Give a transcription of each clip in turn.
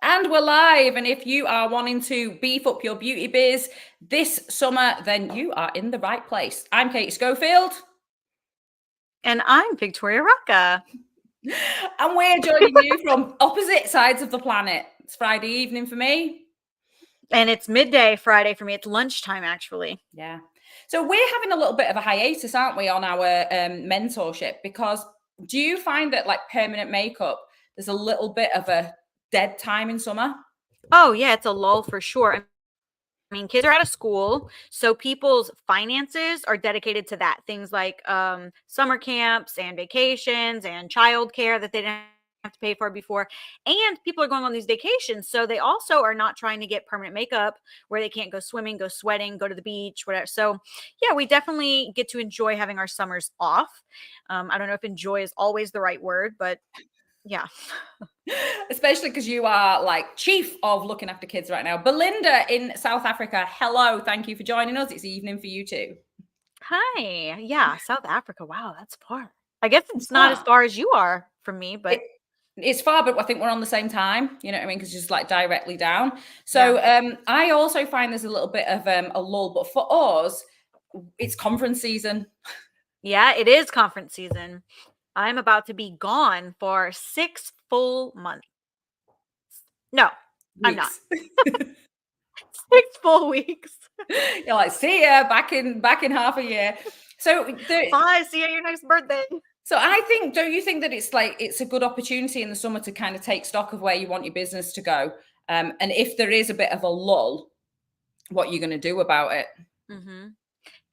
And we're live. And if you are wanting to beef up your beauty biz this summer, then you are in the right place. I'm Kate Schofield. And I'm Victoria Rocca. And we're joining you from opposite sides of the planet. It's Friday evening for me. And it's midday Friday for me. It's lunchtime, actually. Yeah. So we're having a little bit of a hiatus, aren't we, on our mentorship? Because do you find that like permanent makeup, there's a little bit of a dead time in summer? Oh, yeah, it's a lull for sure. I mean, kids are out of school, so people's finances are dedicated to that. Things like summer camps and vacations and childcare that they didn't have to pay for before. And people are going on these vacations, so they also are not trying to get permanent makeup where they can't go swimming, go sweating, go to the beach, whatever. So, yeah, we definitely get to enjoy having our summers off. I don't know if enjoy is always the right word, but yeah. Especially because you are like chief of looking after kids right now. Belinda in South Africa, hello. Thank you for joining us. It's evening for you too. Hi. Yeah, South Africa. Wow, that's far. I guess it's not as far as you are from me, but it's far, but I think we're on the same time. You know what I mean? Because just like directly down. So I also find there's a little bit of a lull, but for us, it's conference season. Yeah, it is conference season. I'm about to be gone for 6 full months. No, I'm not. 6 full weeks. You're like, see ya, back in half a year. So bye, see you at your next birthday. So I think, don't you think that it's like, it's a good opportunity in the summer to kind of take stock of where you want your business to go? And if there is a bit of a lull, what you're going to do about it? Mm-hmm.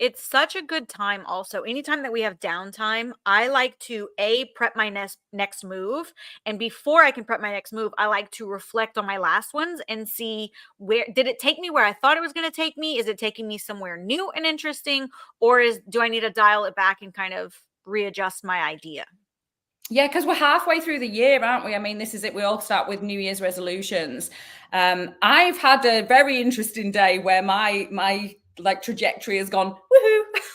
It's such a good time also. Anytime that we have downtime, I like to prep my next move. And before I can prep my next move, I like to reflect on my last ones and see where did it take me where I thought it was going to take me? Is it taking me somewhere new and interesting? Or do I need to dial it back and kind of readjust my idea? Yeah, because we're halfway through the year, aren't we? I mean, this is it. We all start with New Year's resolutions. I've had a very interesting day where my like trajectory has gone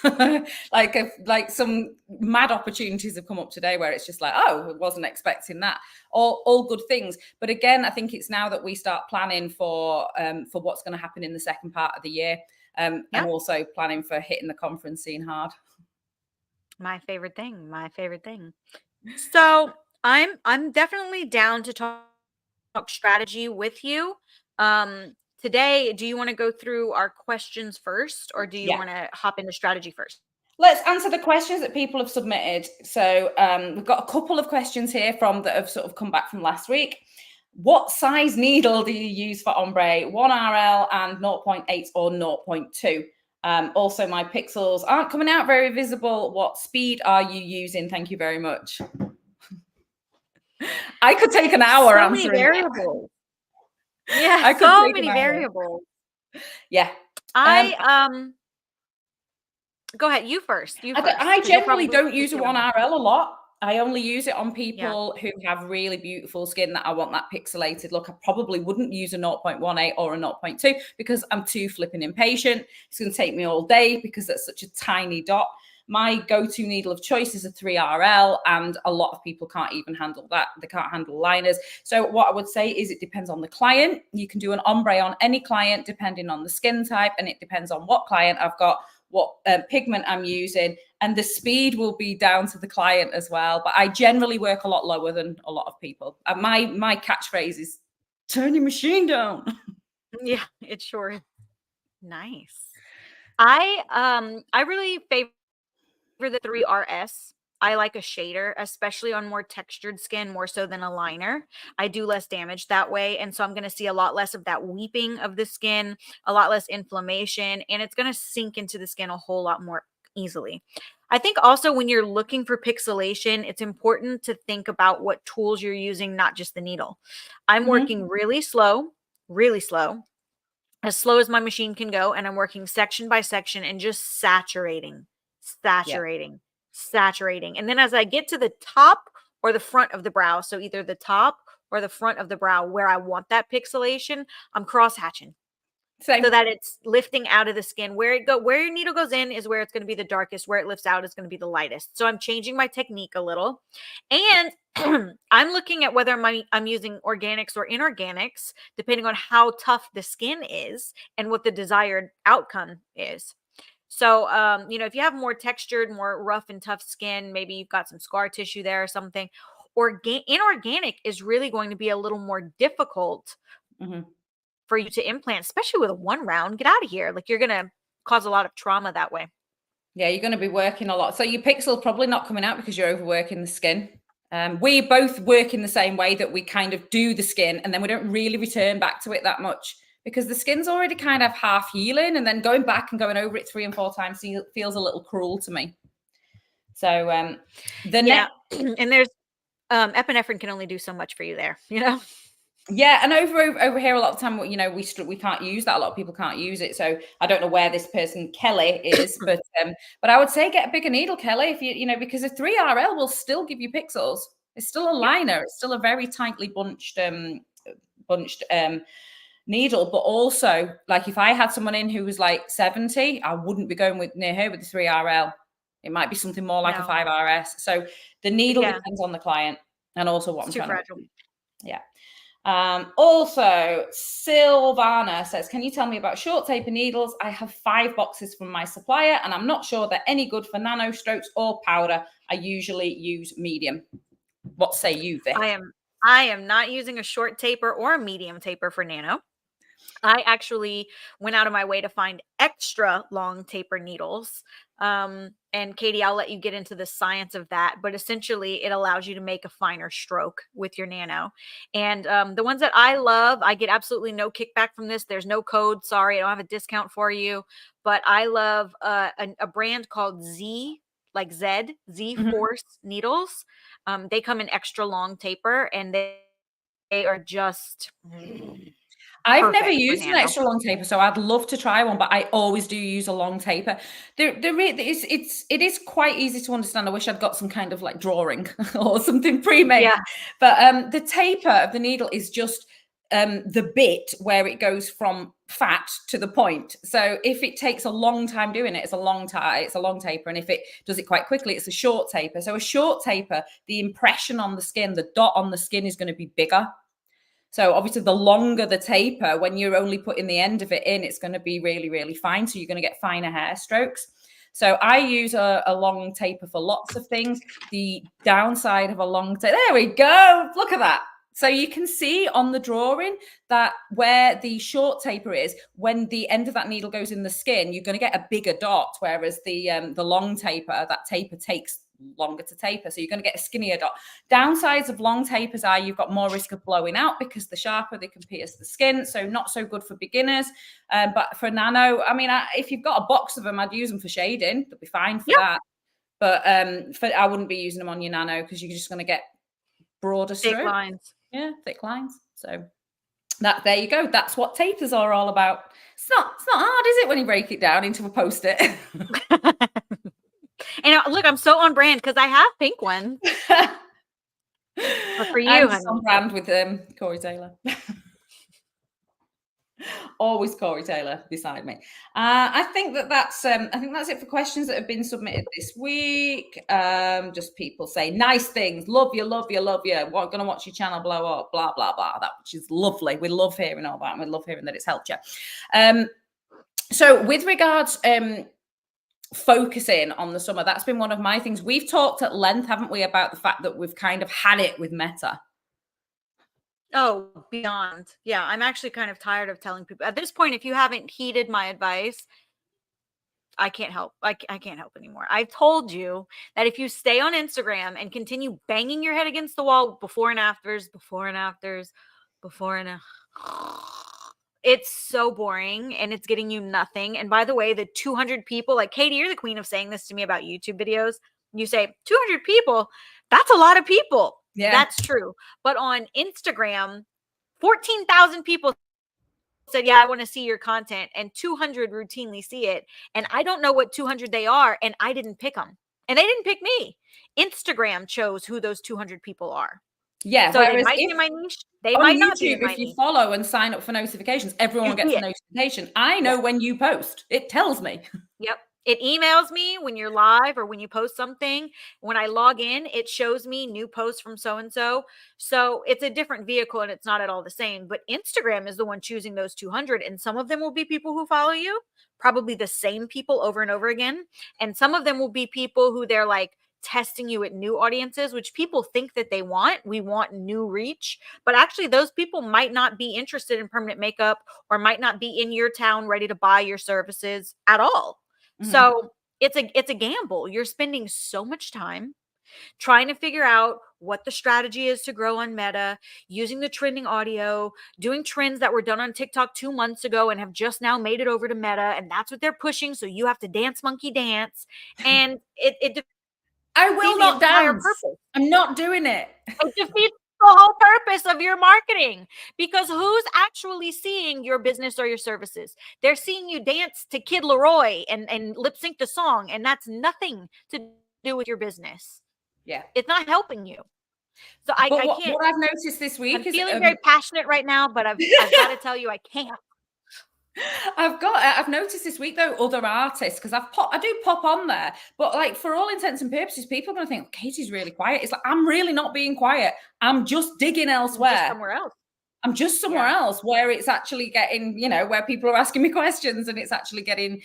woohoo. like some mad opportunities have come up today where it's just like, oh, I wasn't expecting that. All good things. But again, I think it's now that we start planning for what's going to happen in the second part of the year, and also planning for hitting the conference scene hard. My favorite thing. So I'm definitely down to talk strategy with you. Today, do you want to go through our questions first, or do you want to hop into strategy first? Let's answer the questions that people have submitted. So we've got a couple of questions here that have sort of come back from last week. What size needle do you use for ombre? 1RL and 0.8 or 0.2? Also, my pixels aren't coming out very visible. What speed are you using? Thank you very much. I could take an hour answering. So many variables. Yeah, so many variables. Yeah. Go ahead. You first. I generally don't use a 1RL a lot. I only use it on people who have really beautiful skin that I want that pixelated look. I probably wouldn't use a 0.18 or a 0.2 because I'm too flipping impatient. It's going to take me all day because that's such a tiny dot. My go-to needle of choice is a 3RL, and a lot of people can't even handle that. They can't handle liners. So what I would say is it depends on the client. You can do an ombre on any client depending on the skin type, and it depends on what client I've got, what pigment I'm using, and the speed will be down to the client as well. But I generally work a lot lower than a lot of people. My catchphrase is turn your machine down. Yeah, it sure is. Nice. I really favor the 3RS. I like a shader, especially on more textured skin, more so than a liner. I do less damage that way. And so I'm going to see a lot less of that weeping of the skin, a lot less inflammation, and it's going to sink into the skin a whole lot more easily. I think also when you're looking for pixelation, it's important to think about what tools you're using, not just the needle. I'm working really slow, as slow as my machine can go. And I'm working section by section and just saturating. And then as I get to the top or the front of the brow, so either the top or the front of the brow where I want that pixelation, I'm cross hatching. Same. So that it's lifting out of the skin. Where your needle goes in is where it's going to be the darkest. Where it lifts out is going to be the lightest. So I'm changing my technique a little, and I'm looking at whether I'm using organics or inorganics, depending on how tough the skin is and what the desired outcome is. So, if you have more textured, more rough and tough skin, maybe you've got some scar tissue there or something. Inorganic is really going to be a little more difficult for you to implant, especially with a 1 round. Get out of here. Like, you're going to cause a lot of trauma that way. Yeah, you're going to be working a lot. So your pixel probably not coming out because you're overworking the skin. We both work in the same way, that we kind of do the skin and then we don't really return back to it that much, because the skin's already kind of half healing, and then going back and going over it 3 and 4 times feels a little cruel to me. So and there's epinephrine can only do so much for you there, Yeah, and over here a lot of the time, we can't use that. A lot of people can't use it. So I don't know where this person Kelly is, but I would say get a bigger needle, Kelly, if because a 3RL will still give you pixels. It's still a liner. It's still a very tightly bunched needle. But also, like, if I had someone in who was like 70, I wouldn't be going near her with the 3RL. It might be something more like a 5RS. So the needle depends on the client, and also what I'm trying to do. Yeah. Also, Silvana says, can you tell me about short taper needles? I have 5 boxes from my supplier and I'm not sure they're any good for nano strokes or powder. I usually use medium. What say you, Vic? I am not using a short taper or a medium taper for nano. I actually went out of my way to find extra long taper needles. And Katie, I'll let you get into the science of that, but essentially it allows you to make a finer stroke with your nano. And the ones that I love, I get absolutely no kickback from this. There's no code. Sorry, I don't have a discount for you, but I love a brand called Z Force needles. They come in extra long taper, and they are just... I've never used an extra long taper, so I'd love to try one, but I always do use a long taper. It is quite easy to understand. I wish I'd got some kind of like drawing or something pre-made. Yeah. But the taper of the needle is just the bit where it goes from fat to the point. So if it takes a long time doing it, it's a long taper. And if it does it quite quickly, it's a short taper. So a short taper, the impression on the skin, the dot on the skin is going to be bigger. So obviously the longer the taper, when you're only putting the end of it in, it's going to be really, really fine. So you're going to get finer hair strokes. So I use a long taper for lots of things. The downside of a long taper, there we go. Look at that. So you can see on the drawing that where the short taper is, when the end of that needle goes in the skin, you're going to get a bigger dot. Whereas the long taper, that taper takes longer to taper, so you're going to get a skinnier dot. Downsides of long tapers are you've got more risk of blowing out because the sharper they can pierce the skin, so not so good for beginners. But for nano, I mean, if you've got a box of them, I'd use them for shading. They'll be fine for that. But I wouldn't be using them on your nano because you're just going to get broader strokes. Thick lines. Yeah, thick lines. So there you go. That's what tapers are all about. It's not hard, is it, when you break it down into a Post-it? And look, I'm so on brand because I have pink ones. But for you, I'm on brand with Corey Taylor. Always Corey Taylor beside me. I think that's it for questions that have been submitted this week. Just people say nice things. Love you. We're going to watch your channel blow up. Blah blah blah. That which is lovely. We love hearing all that, and we love hearing that it's helped you. So with regards focusing on the summer, that's been one of my things. We've talked at length, haven't we, about the fact that we've kind of had it with Meta. Oh, beyond. Yeah, I'm actually kind of tired of telling people at this point, if you haven't heeded my advice, I can't help. I can't help anymore. I've told you that if you stay on Instagram and continue banging your head against the wall, before and afters, it's so boring and it's getting you nothing. And by the way, the 200 people, like Katie, you're the queen of saying this to me about YouTube videos. You say 200 people, that's a lot of people. Yeah, that's true. But on Instagram, 14,000 people said, yeah, I want to see your content. And 200 routinely see it. And I don't know what 200 they are. And I didn't pick them. And they didn't pick me. Instagram chose who those 200 people are. Yeah. So they Whereas might be if in my niche, they on might not be YouTube, in my if you niche. follow and sign up for notifications, everyone You gets see a it. notification. I know when you post. It tells me. Yep. It emails me when you're live or when you post something. When I log in, it shows me new posts from so and so. So it's a different vehicle and it's not at all the same. But Instagram is the one choosing those 200. And some of them will be people who follow you, probably the same people over and over again. And some of them will be people who they're like testing you at new audiences, which people think that they want. We want new reach. But actually, those people might not be interested in permanent makeup or might not be in your town ready to buy your services at all. Mhm. So it's a gamble. You're spending so much time trying to figure out what the strategy is to grow on Meta, using the trending audio, doing trends that were done on TikTok 2 months ago and have just now made it over to Meta, and that's what they're pushing. So you have to dance monkey dance, and it I defeats will the not entire dance. purpose. I'm not doing it. It defeats the whole purpose of your marketing, because who's actually seeing your business or your services? They're seeing you dance to Kid Leroy and lip sync the song, and that's nothing to do with your business. Yeah. It's not helping you. So But I can't. what I've noticed this week I'm is feeling very passionate right now, but I've got to tell you, I can't. I've noticed this week though other artists, because I do pop on there, but like for all intents and purposes, people are going to think, oh, Katie's really quiet. It's like, I'm really not being quiet. I'm just digging elsewhere. Just somewhere else. I'm just somewhere else where it's actually getting, where people are asking me questions and it's actually getting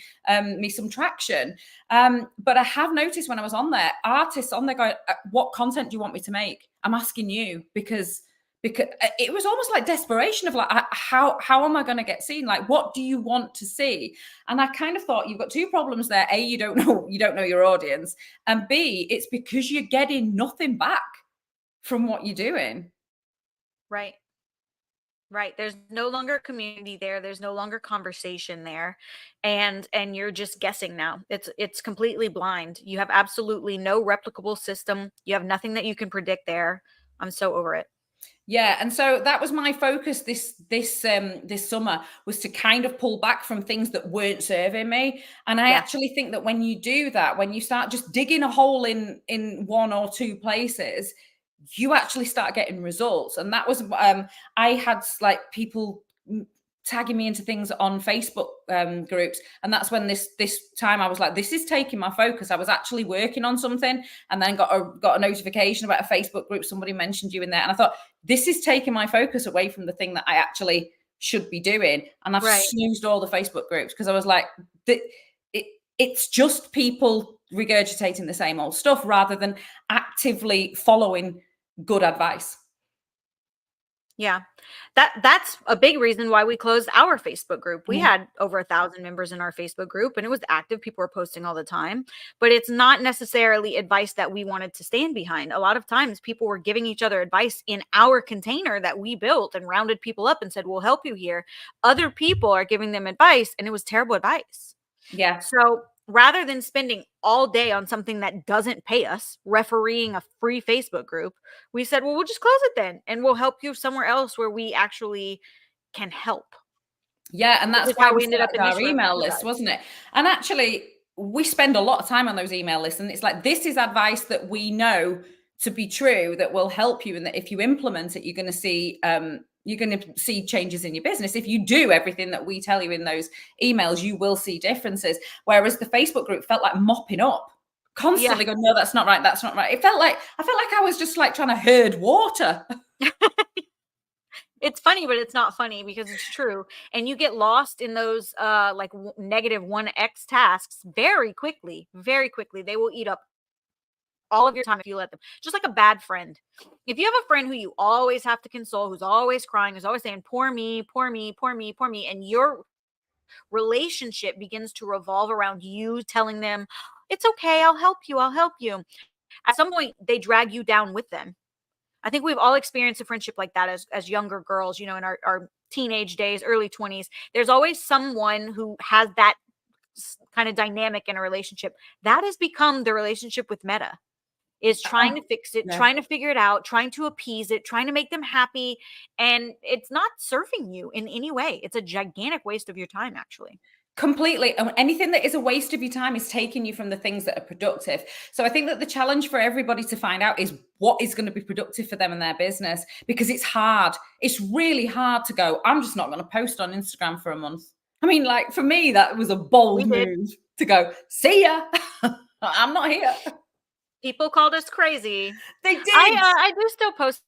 me some traction. But I have noticed when I was on there, artists on there going, what content do you want me to make? I'm asking you because it was almost like desperation of like, how am I going to get seen? Like, what do you want to see? And I kind of thought you've got two problems there. A, you don't know your audience. And B, it's because you're getting nothing back from what you're doing. Right. Right. There's no longer community there. There's no longer conversation there. And you're just guessing now. It's completely blind. You have absolutely no replicable system. You have nothing that you can predict there. I'm so over it. Yeah, and so that was my focus this summer, was to kind of pull back from things that weren't serving me. And I actually think that when you do that, when you start just digging a hole in one or two places, you actually start getting results. And that was I had like people tagging me into things on Facebook groups, and that's when this time I was like, this is taking my focus. I was actually working on something, and then got a notification about a Facebook group. Somebody mentioned you in there, and I thought, this is taking my focus away from the thing that I actually should be doing. And I've snoozed all the Facebook groups because I was like, it's just people regurgitating the same old stuff rather than actively following good advice. Yeah, that's a big reason why we closed our Facebook group. We had over 1,000 members in our Facebook group, and it was active. People were posting all the time, but it's not necessarily advice that we wanted to stand behind. A lot of times people were giving each other advice in our container that we built and rounded people up and said, we'll help you here. Other people are giving them advice, and it was terrible advice. Yeah. So rather than spending all day on something that doesn't pay us, refereeing a free Facebook group, we said, well, we'll just close it then, and we'll help you somewhere else where we actually can help. Yeah, and that's why we ended up in our email list, guys. Wasn't it? And actually, we spend a lot of time on those email lists, and it's like, this is advice that we know to be true, that will help you, and that if you implement it, you're going to see changes in your business. If you do everything that we tell you in those emails, you will see differences. Whereas the Facebook group felt like mopping up, constantly going, no, that's not right, that's not right. I felt like I was just like trying to herd water. It's funny, but it's not funny because it's true. And you get lost in those like negative 1x tasks very quickly. Very quickly. They will eat up all of your time if you let them. Just like a bad friend. If you have a friend who you always have to console, who's always crying, who's always saying, poor me, poor me, poor me, poor me, and your relationship begins to revolve around you telling them, it's okay, I'll help you, I'll help you. At some point, they drag you down with them. I think we've all experienced a friendship like that as younger girls, in our teenage days, early 20s. There's always someone who has that kind of dynamic in a relationship. That has become the relationship with Meta, is trying to fix it, trying to figure it out, trying to appease it, trying to make them happy. And it's not serving you in any way. It's a gigantic waste of your time, actually. Completely. And anything that is a waste of your time is taking you from the things that are productive. So I think that the challenge for everybody to find out is what is going to be productive for them and their business, because it's hard. It's really hard to go, I'm just not going to post on Instagram for a month. I mean, like, for me, that was a bold move to go, see ya. I'm not here. People called us crazy. They did. I do still post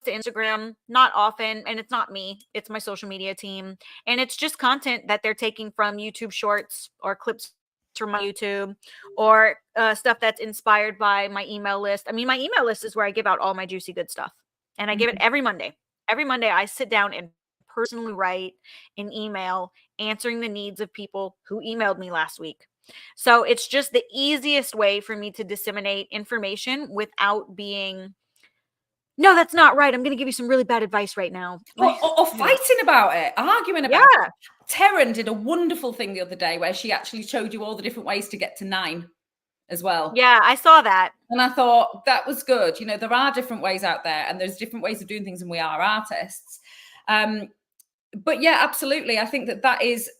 to Instagram, not often, and it's not me, it's my social media team, and it's just content that they're taking from YouTube shorts or clips from my YouTube, or stuff that's inspired by my email list. I mean, my email list is where I give out all my juicy good stuff, and I give it every Monday. Every Monday I sit down and personally write an email answering the needs of people who emailed me last week. So it's just the easiest way for me to disseminate information without being, no, that's not right, I'm going to give you some really bad advice right now. Or fighting about it, arguing about it. Taryn did a wonderful thing the other day where she actually showed you all the different ways to get to 9 as well. Yeah, I saw that. And I thought that was good. You know, there are different ways out there, and there's different ways of doing things, and we are artists. But yeah, absolutely. I think that is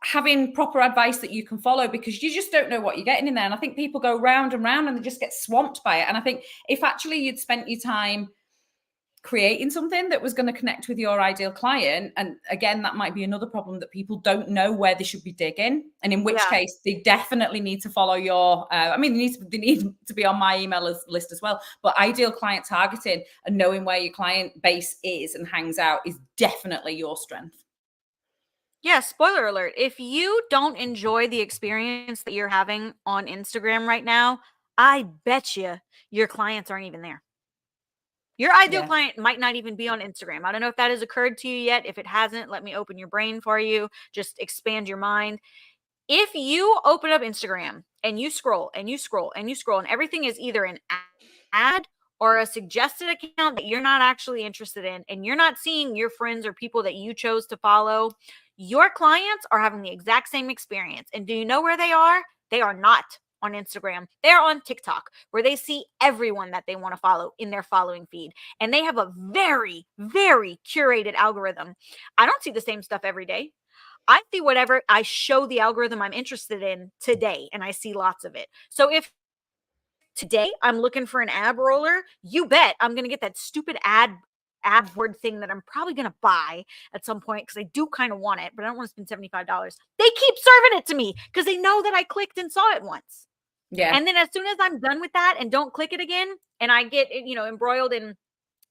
having proper advice that you can follow, because you just don't know what you're getting in there. And I think people go round and round and they just get swamped by it. And I think if actually you'd spent your time creating something that was going to connect with your ideal client, and again, that might be another problem, that people don't know where they should be digging, and in which case they definitely need to follow your they need to be on my email list as well. But ideal client targeting and knowing where your client base is and hangs out is definitely your strength. Yeah, spoiler alert. If you don't enjoy the experience that you're having on Instagram right now, I bet you your clients aren't even there. Your ideal client might not even be on Instagram. I don't know if that has occurred to you yet. If it hasn't, let me open your brain for you. Just expand your mind. If you open up Instagram and you scroll and you scroll and you scroll, and everything is either an ad or a suggested account that you're not actually interested in, and you're not seeing your friends or people that you chose to follow, your clients are having the exact same experience. And do you know where they are? They are not on Instagram. They're on TikTok, where they see everyone that they want to follow in their following feed. And they have a very, very curated algorithm. I don't see the same stuff every day. I see whatever I show the algorithm I'm interested in today, and I see lots of it. So if today I'm looking for an ab roller, you bet I'm going to get that stupid ab word thing that I'm probably going to buy at some point, because I do kind of want it, but I don't want to spend $75. They keep serving it to me because they know that I clicked and saw it once. Yeah. And then as soon as I'm done with that and don't click it again, and I get, embroiled in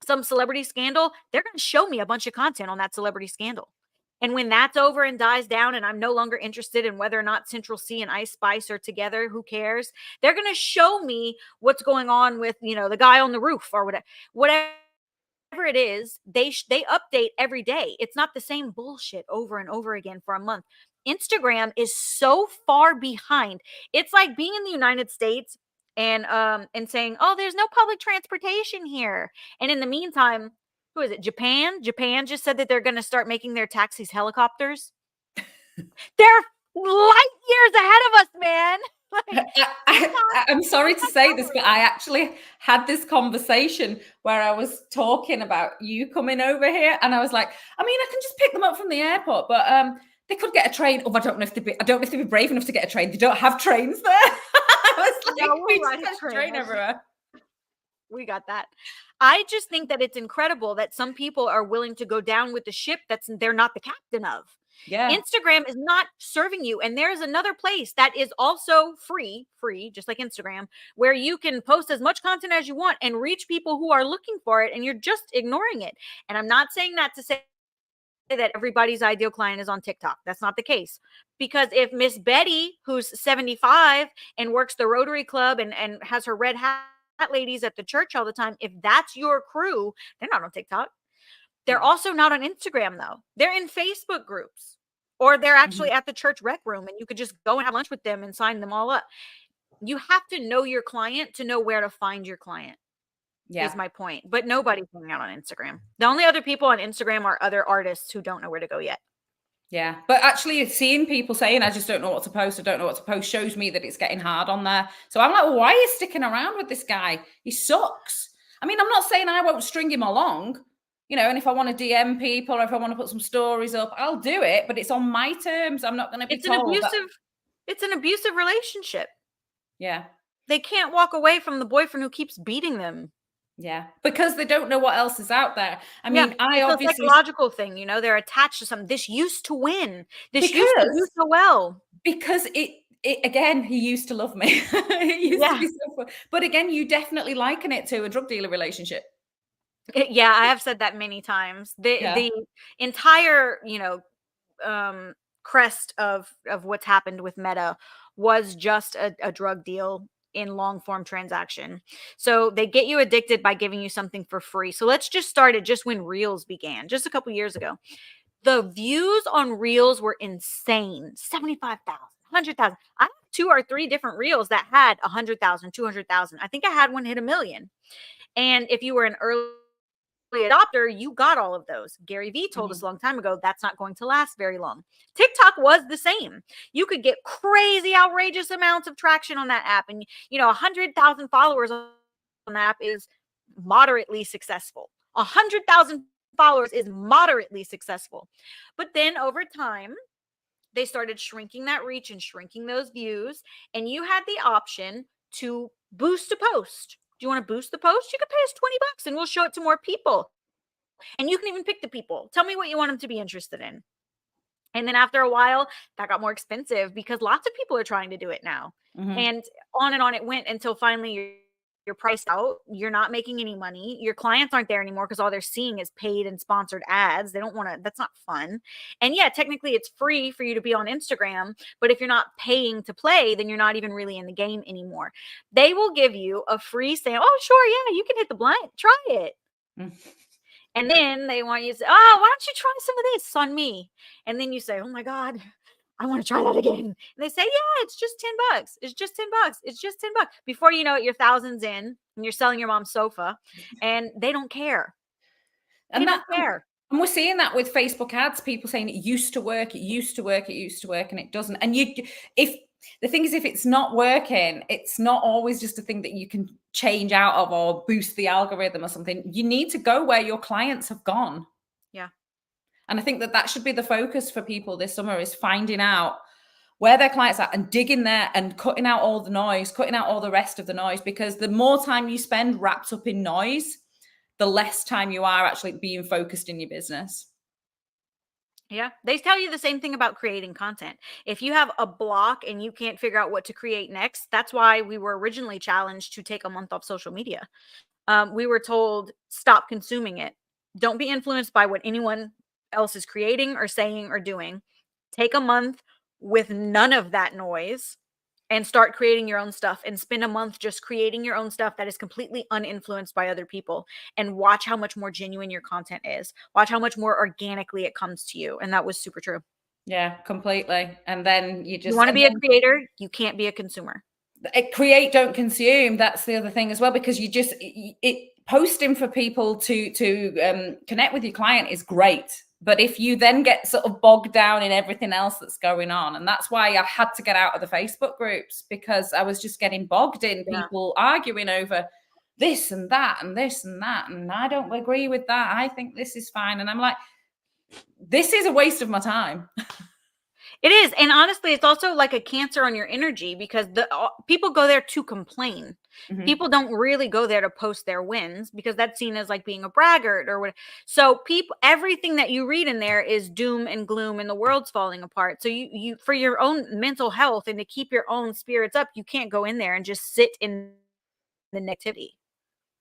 some celebrity scandal, they're going to show me a bunch of content on that celebrity scandal. And when that's over and dies down, and I'm no longer interested in whether or not Central C and Ice Spice are together, who cares? They're going to show me what's going on with, the guy on the roof or whatever it is. They update every day. It's not the same bullshit over and over again for a month. Instagram is so far behind. It's like being in the United States and saying, oh, there's no public transportation here. And in the meantime, who is it? Japan just said that they're going to start making their taxis helicopters. They're light years ahead of us, man. I'm sorry to say this, but I actually had this conversation where I was talking about you coming over here, and I was like, I mean, I can just pick them up from the airport, but they could get a train. Oh, I don't know if they'd be brave enough to get a train. They don't have trains there. I was like, we just have a train everywhere. We got that. I just think that it's incredible that some people are willing to go down with the ship they're not the captain of. Yeah. Instagram is not serving you. And there's another place that is also free, just like Instagram, where you can post as much content as you want and reach people who are looking for it, and you're just ignoring it. And I'm not saying that to say that everybody's ideal client is on TikTok. That's not the case. Because if Miss Betty, who's 75 and works the Rotary Club and has her red hat ladies at the church all the time, if that's your crew, they're not on TikTok. They're also not on Instagram, though. They're in Facebook groups, or they're actually at the church rec room, and you could just go and have lunch with them and sign them all up. You have to know your client to know where to find your client. Yeah, is my point. But nobody's hanging out on Instagram. The only other people on Instagram are other artists who don't know where to go yet. Yeah, but actually seeing people saying, I just don't know what to post, I don't know what to post, shows me that it's getting hard on there. So I'm like, well, why are you sticking around with this guy? He sucks. I mean, I'm not saying I won't string him along, and if I want to DM people or if I want to put some stories up, I'll do it, but it's on my terms. I'm not going to be told that. It's an abusive relationship. Yeah. They can't walk away from the boyfriend who keeps beating them. Yeah, because they don't know what else is out there. I mean, I it's obviously a psychological thing, they're attached to something. This used to win. This used to do so well. Because it again, he used to love me. It used to be so fun. But again, you definitely liken it to a drug dealer relationship. Yeah, I have said that many times. The entire, crest of what's happened with Meta was just a drug deal in long form transaction. So they get you addicted by giving you something for free. So let's just start it just when Reels began, just a couple years ago. The views on Reels were insane. 75,000, 100,000. I have 2 or 3 different Reels that had 100,000, 200,000. I think I had one hit 1 million. And if you were an early adopter, you got all of those. Gary Vee told us a long time ago that's not going to last very long. TikTok was the same. You could get crazy, outrageous amounts of traction on that app. And, 100,000 followers on the app is moderately successful. 100,000 followers is moderately successful. But then over time, they started shrinking that reach and shrinking those views. And you had the option to boost a post. Do you want to boost the post? You can pay us $20 and we'll show it to more people. And you can even pick the people. Tell me what you want them to be interested in. And then after a while, that got more expensive because lots of people are trying to do it now. And on it went until finally you're priced out. You're not making any money. Your clients aren't there anymore because all they're seeing is paid and sponsored ads. They don't want to, that's not fun. And yeah, technically it's free for you to be on Instagram, but if you're not paying to play, then you're not even really in the game anymore. They will give you a free sample. Oh, sure. Yeah, you can hit the blunt. Try it. And then they want you to say, oh, why don't you try some of this on me? And then you say, oh my God, I want to try that again. And they say, yeah, it's just $10. It's just $10. It's just $10. Before you know it, you're thousands in and you're selling your mom's sofa and they don't care. They don't care. And we're seeing that with Facebook ads, people saying it used to work, it used to work, it used to work, and it doesn't. And if it's not working, it's not always just a thing that you can change out of or boost the algorithm or something. You need to go where your clients have gone. Yeah. And I think that should be the focus for people this summer, is finding out where their clients are and digging there and cutting out all the noise, cutting out all the rest of the noise, because the more time you spend wrapped up in noise, the less time you are actually being focused in your business. Yeah. They tell you the same thing about creating content. If you have a block and you can't figure out what to create next, that's why we were originally challenged to take a month off social media. We were told, stop consuming it. Don't be influenced by what anyone else is creating or saying or doing. Take a month with none of that noise and start creating your own stuff, and spend a month just creating your own stuff that is completely uninfluenced by other people, and watch how much more genuine your content is. Watch how much more organically it comes to you. And that was super true. Yeah, completely. And then you want to be a creator, you can't be a consumer. Create, don't consume. That's the other thing as well, because posting for people to connect with your client is great. But if you then get sort of bogged down in everything else that's going on, and that's why I had to get out of the Facebook groups, because I was just getting bogged in people arguing over this and that and this and that. And I don't agree with that. I think this is fine. And I'm like, this is a waste of my time. It is. And honestly, it's also like a cancer on your energy, because people go there to complain. People don't really go there to post their wins, because that's seen as like being a braggart or what. So everything that you read in there is doom and gloom and the world's falling apart. So you for your own mental health and to keep your own spirits up, you can't go in there and just sit in the negativity.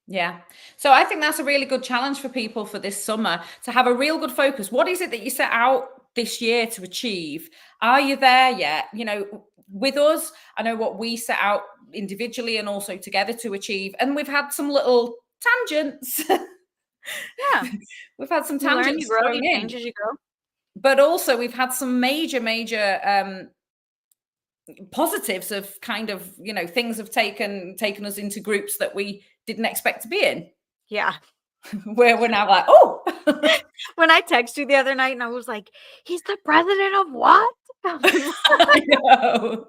Yeah. So I think that's a really good challenge for people for this summer, to have a real good focus. What is it that you set out this year to achieve? Are you there yet? With us, I know what we set out individually and also together to achieve. And we've had some little tangents. Yeah. We've had some tangents. You grow, you change as you go. But also we've had some major positives of kind of, things have taken us into groups that we didn't expect to be in. Yeah. Where we're now like, oh. When I texted you the other night and I was like, he's the president of what? I know.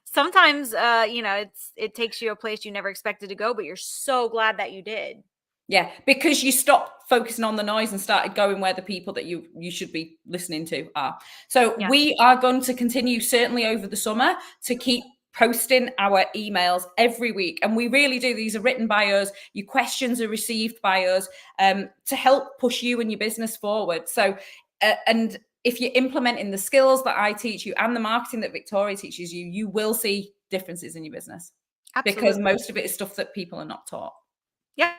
Sometimes, it takes you a place you never expected to go, but you're so glad that you did. Yeah, because you stopped focusing on the noise and started going where the people that you should be listening to are. So we are going to continue, certainly over the summer, to keep posting our emails every week. And we really do. These are written by us. Your questions are received by us to help push you and your business forward. So, and if you're implementing the skills that I teach you and the marketing that Victoria teaches you, you will see differences in your business. Absolutely. Because most of it is stuff that people are not taught. Yeah.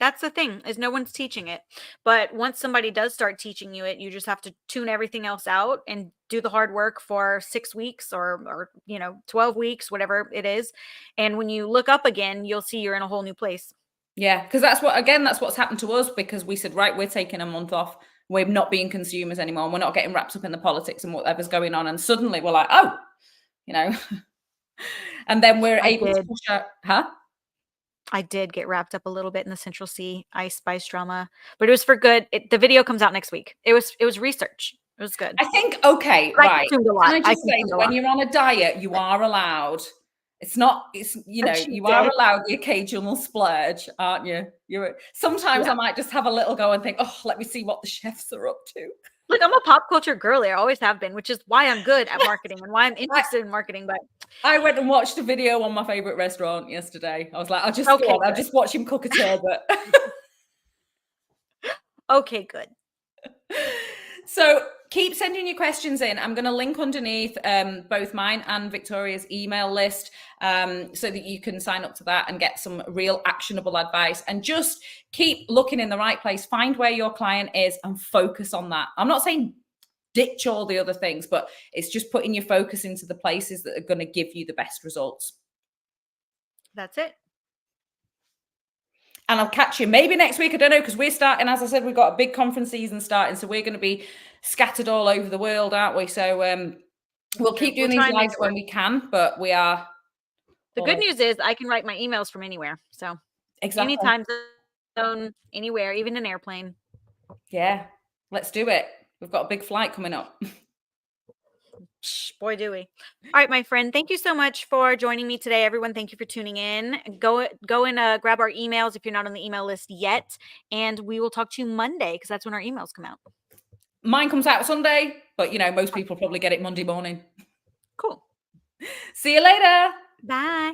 That's the thing, is no one's teaching it. But once somebody does start teaching you it, you just have to tune everything else out and do the hard work for 6 weeks or 12 weeks, whatever it is. And when you look up again, you'll see you're in a whole new place. Yeah, because that's what's happened to us, because we said, right, we're taking a month off. We're not being consumers anymore. And we're not getting wrapped up in the politics and whatever's going on. And suddenly we're like, oh, and then we're able to push out, I did get wrapped up a little bit in the Central Sea Ice Spice drama, but it was for good. The video comes out next week. It was research. It was good. I think, okay, right. I consumed a lot. Can I just say that when you're on a diet, you are allowed. You are allowed the occasional splurge, aren't you? Sometimes I might just have a little go and think, oh, let me see what the chefs are up to. Look, I'm a pop culture girly. I always have been, which is why I'm good at marketing and why I'm interested in marketing. But I went and watched a video on my favorite restaurant yesterday. I was like, I'll just watch him cook a turbot. Okay, good. So keep sending your questions in. I'm going to link underneath both mine and Victoria's email list so that you can sign up to that and get some real actionable advice, and just keep looking in the right place. Find where your client is and focus on that. I'm not saying ditch all the other things, but it's just putting your focus into the places that are going to give you the best results. That's it. And I'll catch you maybe next week. I don't know, because we're starting, as I said, we've got a big conference season starting. So we're going to be scattered all over the world, aren't we? So we'll keep doing these lives when we can, but we are. The good news is I can write my emails from anywhere. So exactly. Anytime zone, anywhere, even an airplane. Yeah, let's do it. We've got a big flight coming up. Boy, do we. All right, my friend. Thank you so much for joining me today, everyone. Thank you for tuning in. Go and grab our emails if you're not on the email list yet. And we will talk to you Monday, because that's when our emails come out. Mine comes out Sunday, but most people probably get it Monday morning. Cool. See you later. Bye.